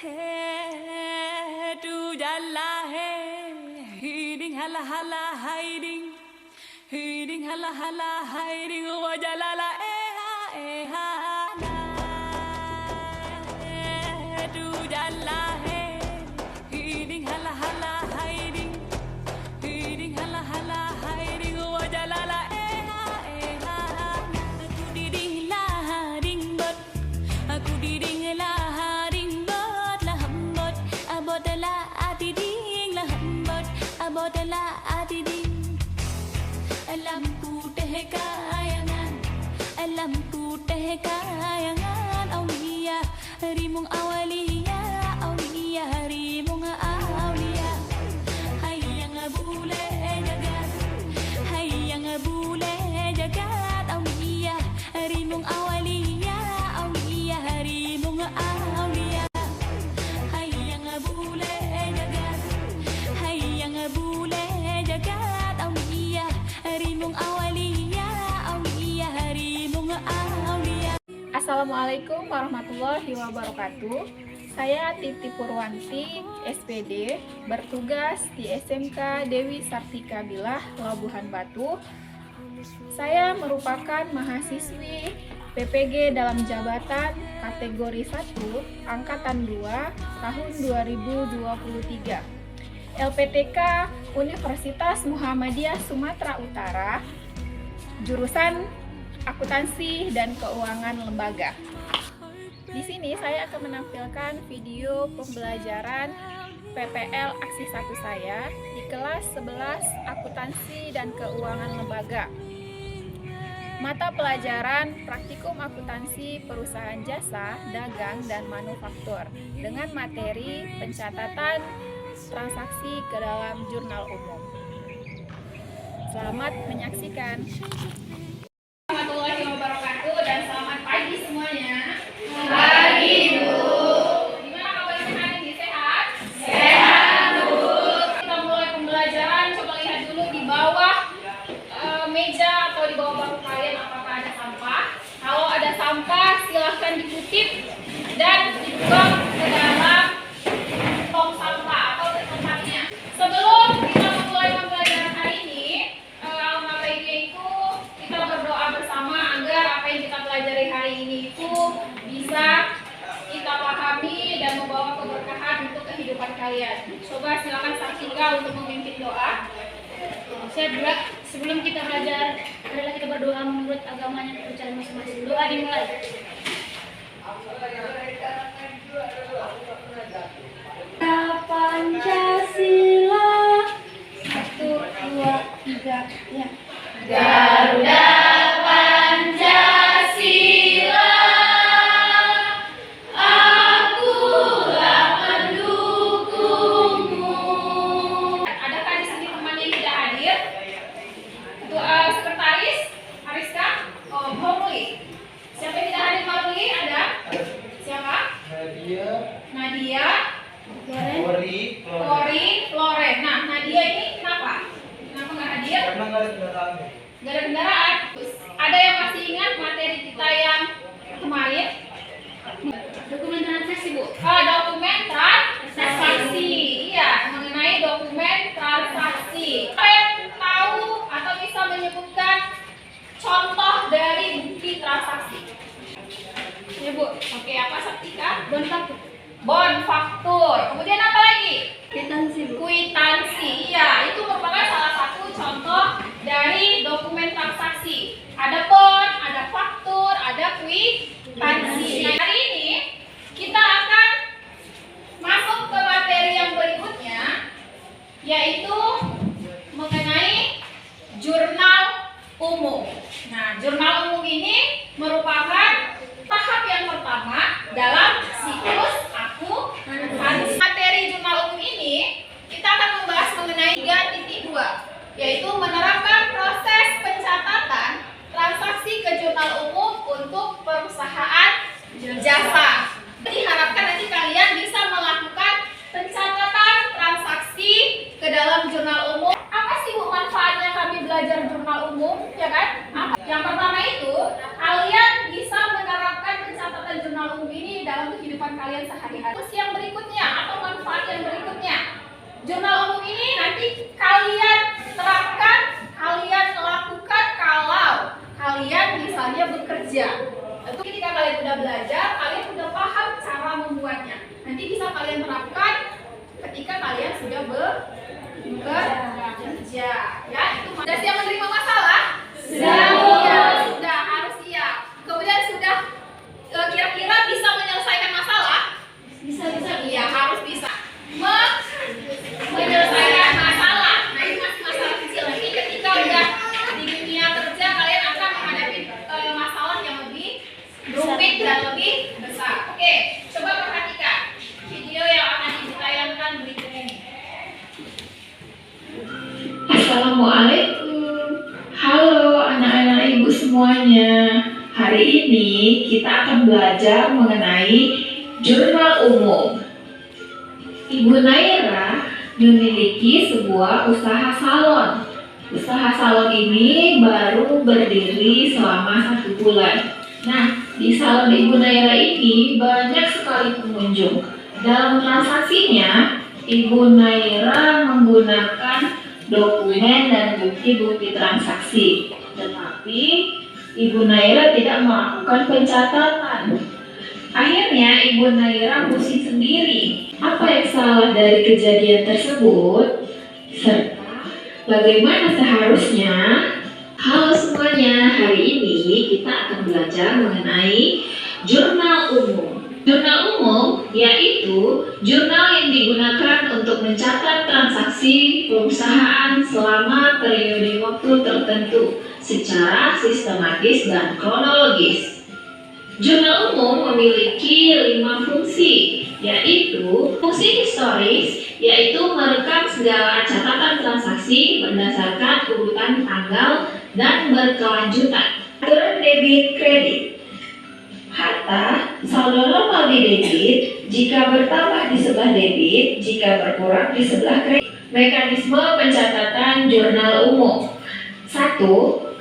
Hey, tu jalla hey, hiding hala hala hiding, hiding hala hala hiding, wa jalala ha na. Hey, tu jalla hey, hiding hala hala hiding, hiding hala hala hiding, wa jalala ha na. Aku diding lah ding bot, aku diding lah. Abodala adiding la hambot abodala adiding alam ku teh kayangan alam ku teh kayangan aulia rimung awalia aulia rimung aulia hayang bule jagat hayang bule jagat aulia rimung awalia aulia rimung aulia Assalamualaikum warahmatullahi wabarakatuh. Saya Titi Purwanti, SPD, bertugas di SMK Dewi Sartika Bilah, Labuhan Batu. Saya merupakan mahasiswi PPG dalam jabatan kategori 1, Angkatan 2, tahun 2023. LPTK Universitas Muhammadiyah Sumatera Utara, jurusan Akuntansi dan Keuangan Lembaga. Di sini saya akan menampilkan video pembelajaran PPL Aksi 1 saya di kelas 11 Akuntansi dan Keuangan Lembaga. Mata pelajaran Praktikum Akuntansi Perusahaan Jasa, Dagang, dan Manufaktur dengan materi pencatatan transaksi ke dalam jurnal umum. Selamat menyaksikan. Warahmatullahi wabarakatuh dan selamat pagi semuanya. Pagi, Bu. Gimana kabarnya hari ini? Sehat? Sehat, Bu. Kita mulai pembelajaran. Coba lihat dulu di bawah meja atau di bawah bangku kalian apakah ada sampah. Kalau ada sampah silahkan dikutip dan dibuang ke dalam tong sampah atau ke tempatnya. Sebelum kita mulai pembelajaran hari ini, alangkah baiknya itu kita berdoa bersama agar apa yang kita pelajari hari ini itu bisa kita pahami dan membawa keberkahan untuk kehidupan kalian. Coba silakan saksikan untuk memimpin doa. Sebelum kita belajar, adalah kita berdoa menurut agamanya kepercayaan masing-masing. Doa dimulai. Pancasila 1, 2, 3 ya. Garuda Pancasila, akulah pendukungmu. Adakah di sini teman yang tidak hadir? Sekretaris Ariska, Mauli. Siapa yang tidak hadir Mauli? Ada? Siapa? Nadia, Kori, Loren. Nah, Nadia ini kenapa? Kenapa nggak hadir? Karena nggak ada kendaraan. Nggak ada kendaraan. Ada yang masih ingat materi kita yang kemarin? Dokumen transaksi, Bu. Dokumen transaksi. Iya, mengenai dokumen transaksi. Apa yang tahu atau bisa menyebutkan contoh dari bukti transaksi? Ya, Bu. Oke, apa Saktika? Bon faktur. Kemudian apa lagi? Kwitansi, Bu. Kwitansi. Iya, itu merupakan salah satu contoh dari dokumen transaksi. Ada bon, ada faktur, ada kwitansi. Nah, hari ini kita akan masuk ke materi yang berikutnya, yaitu mengenai jurnal umum. Nah, jurnal umum ini merupakan tahap yang pertama dalam siklus akuntansi. Materi jurnal umum ini kita akan membahas mengenai 3.2, yaitu menerapkan proses pencatatan transaksi ke jurnal umum untuk perusahaan ini kita akan belajar mengenai jurnal umum. Ibu Naira memiliki sebuah usaha salon. Usaha salon ini baru berdiri selama 1 bulan. Nah, di salon Ibu Naira ini banyak sekali pengunjung. Dalam transaksinya, Ibu Naira menggunakan dokumen dan bukti-bukti transaksi. Tetapi Ibu Naira tidak melakukan pencatatan. Akhirnya Ibu Naira pusing sendiri. Apa yang salah dari kejadian tersebut? Serta bagaimana seharusnya? Halo semuanya, hari ini kita akan belajar mengenai jurnal umum. Jurnal umum yaitu jurnal yang digunakan untuk mencatat transaksi perusahaan selama periode waktu tertentu secara sistematis dan kronologis. Jurnal umum memiliki 5 fungsi, yaitu fungsi historis, yaitu merekam segala catatan transaksi berdasarkan urutan tanggal dan berkelanjutan. Aturan debit kredit. Harta, saldo normal di debit jika bertambah di sebelah debit, jika berkurang di sebelah kredit. Mekanisme pencatatan jurnal umum. 1.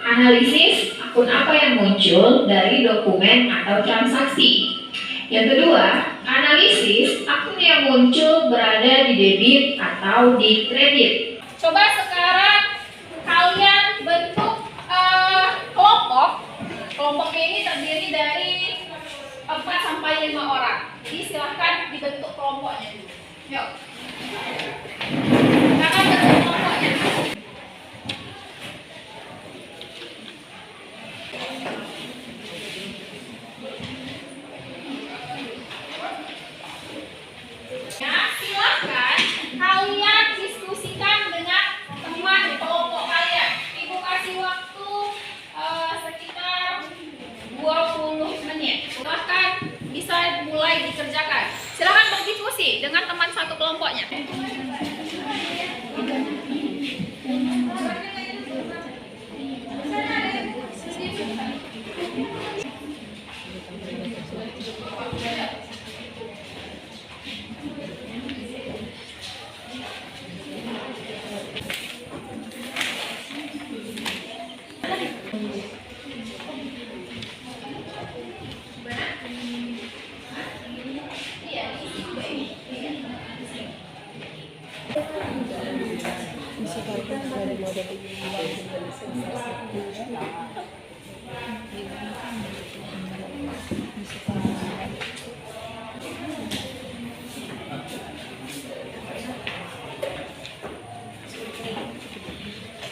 Analisis akun apa yang muncul dari dokumen atau transaksi. Yang kedua, analisis akun yang muncul berada di debit atau di kredit. Coba sekarang kalian bentuk kelompok. Kelompoknya ini terdiri dari 4 sampai 5 orang. Jadi silahkan dibentuk kelompoknya dulu. Yuk. Kakak bentuk kelompoknya. Ya, silahkan kalian diskusikan dengan teman kelompok kalian. Ibu kasih waktu sekitar 20 menit. Silahkan bisa mulai dikerjakan. Silahkan berdiskusi dengan teman satu kelompoknya.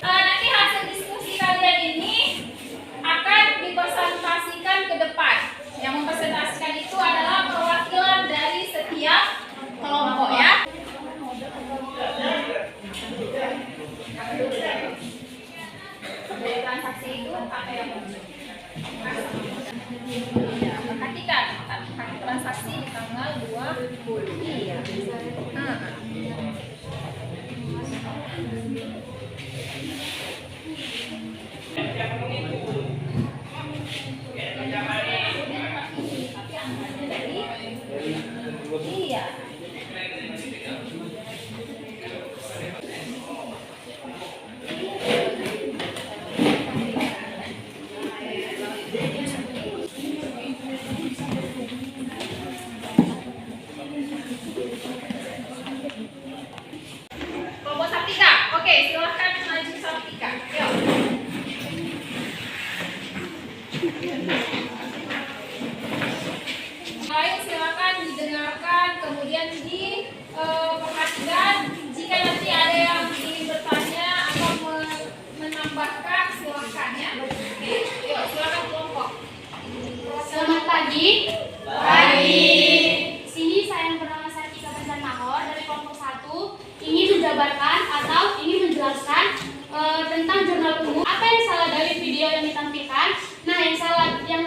Nanti hasil diskusi kalian ini akan dipresentasikan ke depan. Yang mempresentasikan itu adalah perwakilan dari setiap kelompok ya. Dari transaksi itu apa yang perhatikan transaksi di tanggal 20. Iya. Iya. Kelompok Saptika. Oke, silahkan maju Saptika. Yuk. Baik, silakan didengarkan, kemudian diperhatikan. Jika nanti ada yang ingin bertanya atau menambahkan, silakan ya. Oke, yuk silakan kelompok. Selamat pagi. Pagi. Sini saya yang bernama Sartika Banjarnahor dari kelompok 1 ingin menjabarkan atau ingin menjelaskan tentang jurnal umum. Apa yang salah dari video yang ditampilkan? Nah, yang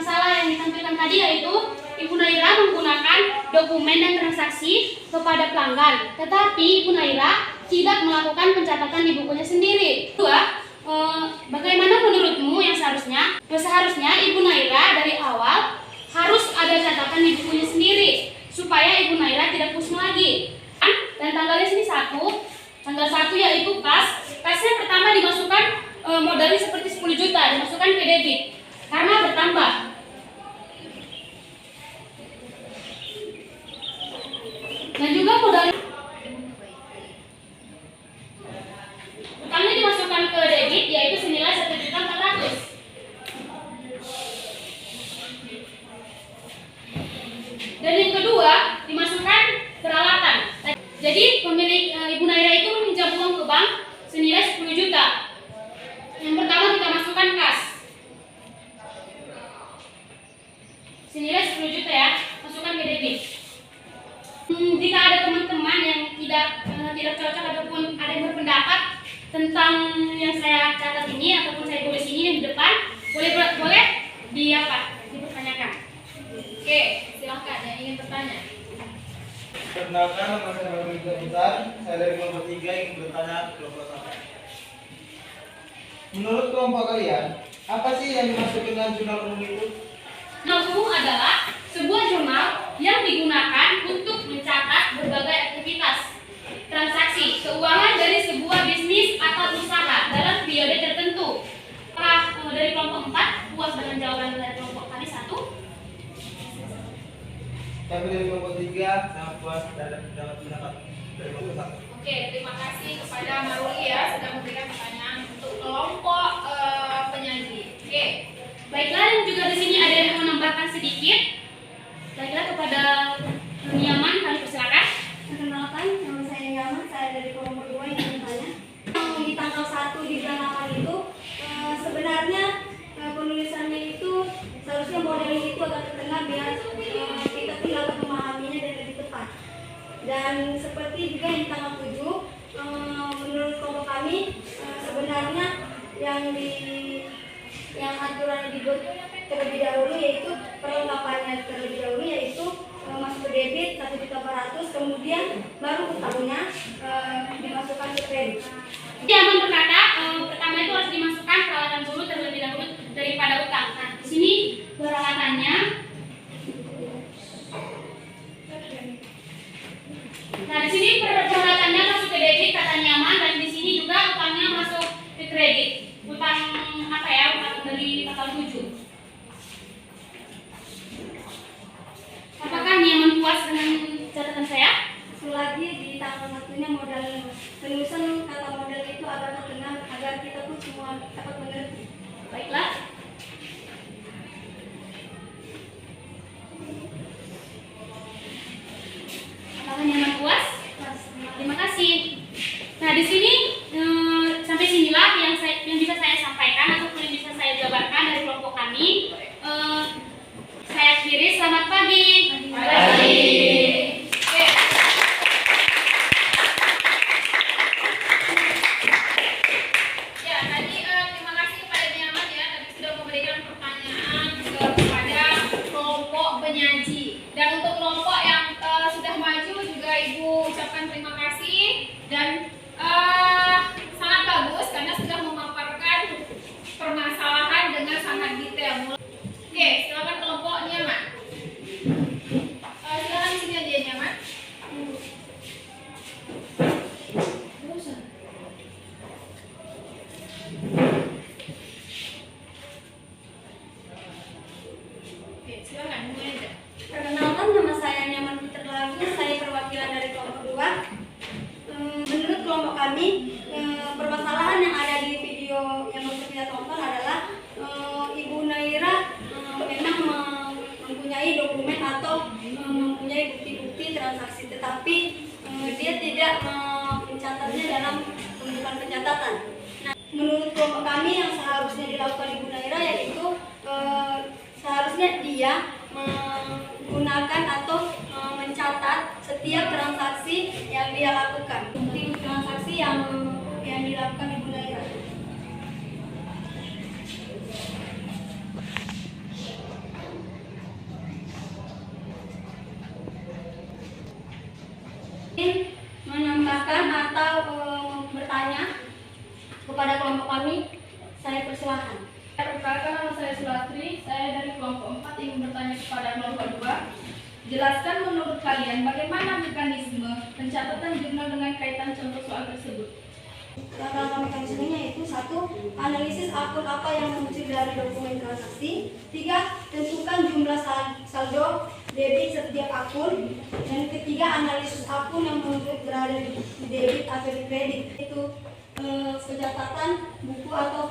salah yang ditampilkan tadi yaitu Ibu Naira menggunakan dokumen dan transaksi kepada pelanggan, tetapi Ibu Naira tidak melakukan pencatatan di bukunya sendiri. Kedua, bagaimana menurutmu yang seharusnya? Seharusnya Ibu Naira dari awal harus ada catatan di bukunya sendiri supaya Ibu Naira tidak pusing lagi. Dan tanggalnya sini tanggal 1 yaitu kasnya pertama dimasukkan modalnya seperti 10 juta dimasukkan ke debit karena bertambah. Dan juga modalnya utangnya dimasukkan ke debit yaitu senilai 1.400.000. Dan yang kedua dimasukkan peralatan. Jadi pemilik Ibu Naira itu meminjam uang ke bank senilai 10 juta. Yang pertama kita masukkan kas senilai 10 juta ya, masukkan ke debit. Jika ada teman-teman yang tidak cocok ataupun ada yang berpendapat tentang yang saya catat ini ataupun saya tulis ini di depan, boleh dipertanyakan. Oke, silahkan yang ingin bertanya. Perkenalkan, nama saya Bapak Besar. Saya dari kelompok 3 ingin bertanya ke kelompok 1. Menurut kelompok kalian, apa sih yang dimaksud dengan jurnal umum itu? Jurnal umum adalah sebuah jurnal yang digunakan untuk mencatat berbagai aktivitas transaksi keuangan dari sebuah bisnis atau usaha dalam periode tertentu. Dari kelompok 4 puas dengan jawaban dari kelompok kami 1? Kami dari kelompok 3 sangat puas terhadap pendapat dari kelompok 1. Oke, terima kasih kepada Maruli ya sudah memberikan pertanyaan untuk kelompok penyaji. Oke. Baiklah, dan juga di sini ada yang menambahkan sedikit. Baiklah, kepada Nyaman kami persilakan. Perkenalkan, nama saya Nyaman, saya dari kelompok 2 yang bertanya. Di tanggal 1 di bulan 8 itu sebenarnya penulisannya itu seharusnya modeling itu agak terkenal biar kita pun dapat memahaminya dan lebih tepat. Dan seperti juga yang di tanggal 7, menurut kelompok kami sebenarnya yang aturan dibuat terlebih dahulu yaitu perlengkapannya terlebih dahulu yaitu masuk ke debit 1.400.000, kemudian baru utangnya dimasukkan ke kredit. Nyaman berkata pertama itu harus dimasukkan peralatan dulu terlebih dahulu daripada utang. Nah, di sini peralatannya. Nah, di sini peralatannya masuk ke debit kata Nyaman, dan di sini juga utangnya masuk ke kredit. Utang apa ya? Utang dari tanggal 7. Apakah Nyaman puas dengan catatan saya? Selagi di tanggal 1-nya modal penulisan kata modal itu agak terkenal agar kita pun semua dapat mengerti. Baiklah. Apakah Nyaman puas? Terima kasih. Nah, di sini sampai sinilah yang bisa saya sampaikan ataupun yang bisa saya jabarkan dari kelompok kami. Saya akhiri, selamat pagi. Pagi. Oke. Ya, tadi terima kasih kepada Nyaman ya, tadi sudah memberikan pertanyaan kepada kelompok penyaji. Dan untuk kelompok yang sudah maju juga Ibu ucapkan terima kasih dan sangat bagus karena sudah memaparkan permasalahan dengan sangat detail. Oke, silakan kelompok Nyaman. Silakan di sini aja ya, Nyaman. Oke, silakan mulai aja. Perkenalkan, nama saya Nyaman Peter Lagu, saya perwakilan dari kelompok 2. Menurut kelompok kami, permasalahan yang ada di video yang baru kita tonton adalah Ibu Naira memang mempunyai dokumen atau mempunyai bukti-bukti transaksi, tetapi dia tidak mencatatnya dalam pembukaan pencatatan. Nah, menurut kelompok kami yang seharusnya dilakukan Ibu Naira yaitu seharusnya dia menggunakan atau mencatat setiap transaksi yang dia lakukan, bukti transaksi yang dilakukan Ibu Naira. Menambahkan atau bertanya kepada kelompok kami, saya persilahkan. Perkenalkan, nama saya Sulastri, saya saya dari kelompok 4 ingin bertanya kepada kelompok 2. Jelaskan menurut kalian bagaimana mekanisme pencatatan jurnal dengan kaitan contoh soal tersebut. Rata-rata mekanismenya itu 1. Analisis akun apa yang muncul dari dokumen transaksi. 3. Tentukan jumlah saldo debit setiap akun. Dan ketiga, analisis akun yang menunjuk berada di debit atau di kredit. Itu pencatatan buku atau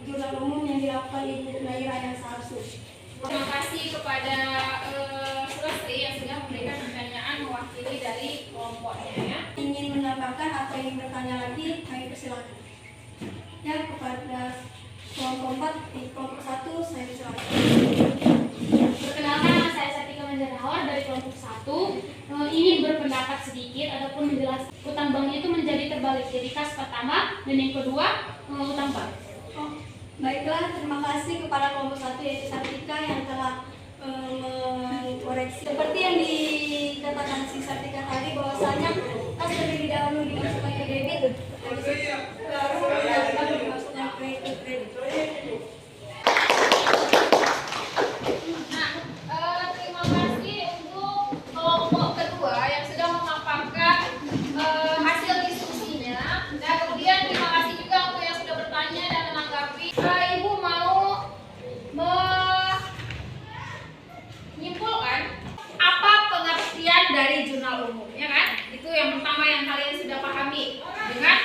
jurnal umum yang dilakukan Ibu Naira yang seharusnya. Terima kasih kepada Sulastri yang sudah memberikan pertanyaan mewakili dari kelompoknya ya. Ingin menambahkan atau ingin bertanya lagi, kami persilakan. Ya, kepada kelompok 4 di kelompok 1 saya persilakan. Perkenalkan, nama saya Sartika Manjarahor dari kelompok 1. Ingin berpendapat sedikit ataupun menjelaskan utang bank itu menjadi terbalik, jadi kas pertama dan yang kedua utang bank. Oh, baiklah, terima kasih kepada kelompok 1 yaitu Sartika yang telah mengkoreksi. Seperti yang dikatakan si Sartika tadi bahwasanya kas terlebih dahulu dimasukkan ke debit, baru dimasukkan ke kredit. Terima kasih untuk kelompok kedua yang sudah memaparkan hasil diskusinya. Dan kemudian terima kasih juga untuk yang sudah bertanya dan menanggapi. Ibu mau menyimpulkan apa pengertian dari jurnal umum, ya kan? Itu yang pertama yang kalian sudah pahami dengan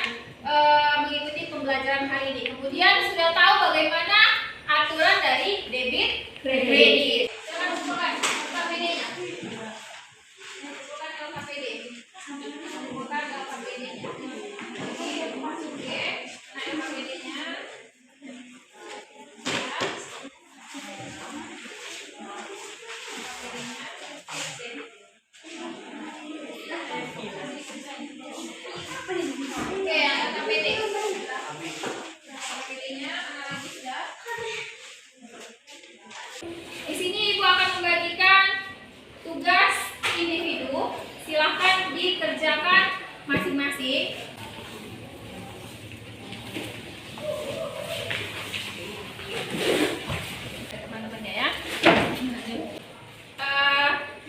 mengikuti pembelajaran hari ini. Kemudian sudah tahu bagaimana aturan dari debit kredit. Silakan kumpulkan LKPD-nya. Kumpulkan LKPD. Kumpulkan LKPD-nya. Oke. Nah, LKPD-nya. Oke, yang LKPD. LKPD-nya mana lagi sudah? Di sini Ibu akan membagikan tugas individu. Silahkan dikerjakan masing-masing. Teman-temannya ya.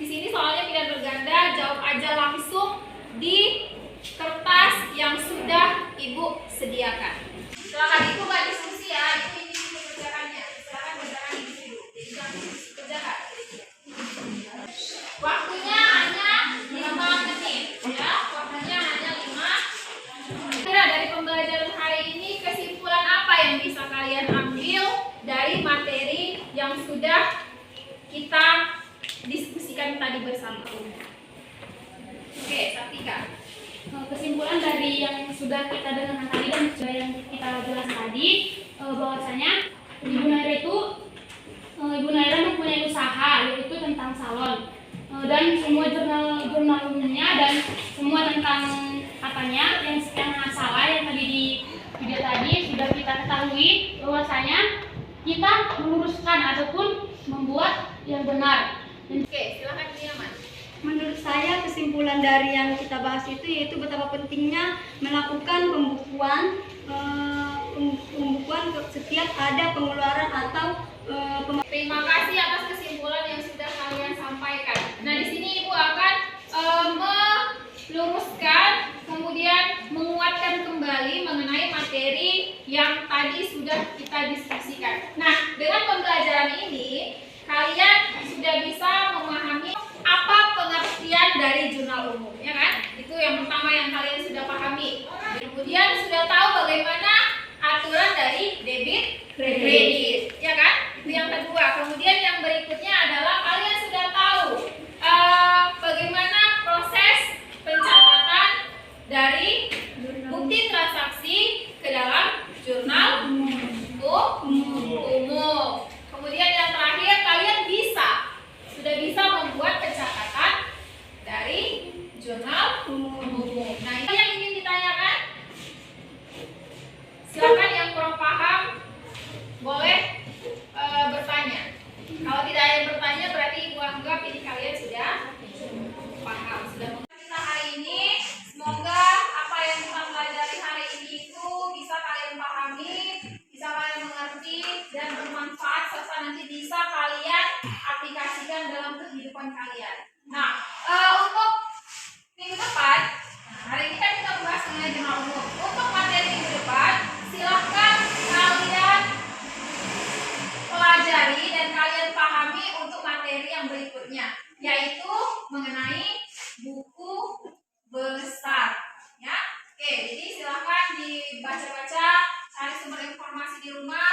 Di sini soalnya tidak berganda, jawab aja langsung di kertas yang sudah Ibu sediakan. Silakan Ibu nggak diskusi ya, itu individu kerjakannya. Silakan kerjakan individu. Jadi jangan diskusi, kerjakan. Waktunya hanya 5 menit, ya. Waktunya hanya 5. Kira dari pembelajaran hari ini kesimpulan apa yang bisa kalian ambil dari materi yang sudah kita diskusikan tadi bersama? Oke, Sartika. Kesimpulan dari yang sudah kita dengarkan tadi dan juga yang kita jelas tadi, bahwasanya Ibu Naira mempunyai usaha yaitu tentang salon, dan semua jurnal umumnya dan semua tentang apanya yang salah yang tadi di video tadi sudah kita ketahui, bahwasanya kita meluruskan ataupun membuat yang benar. Oke, silakan Diaman. Menurut saya kesimpulan dari yang kita bahas itu yaitu betapa pentingnya melakukan pembukuan setiap ada pengeluaran atau Terima kasih atas kesimpulan yang sudah kalian sampaikan. Nah, di sini Ibu akan meluruskan, kemudian menguatkan kembali mengenai materi yang tadi sudah kita diskusikan. Nah, dengan pembelajaran ini, kalian sudah bisa memahami apa pengertian dari jurnal umum, ya kan? Itu yang pertama yang kalian sudah pahami. Kemudian sudah tahu bagaimana aturan dari debit kredit, ya kan? Itu yang kedua. Kemudian yang berikutnya adalah kalian sudah tahu bagaimana proses pencatatan dari bukti transaksi ke dalam jurnal umum. Kemudian yang terakhir, kalian sudah bisa membuat pencatatan dari jurnal umum. Nah, ini yang ingin ditanyakan. Silakan yang kurang paham boleh bertanya. Kalau tidak ada yang bertanya, yaitu mengenai buku besar. Ya, oke. Jadi silakan dibaca-baca, cari sumber informasi di rumah.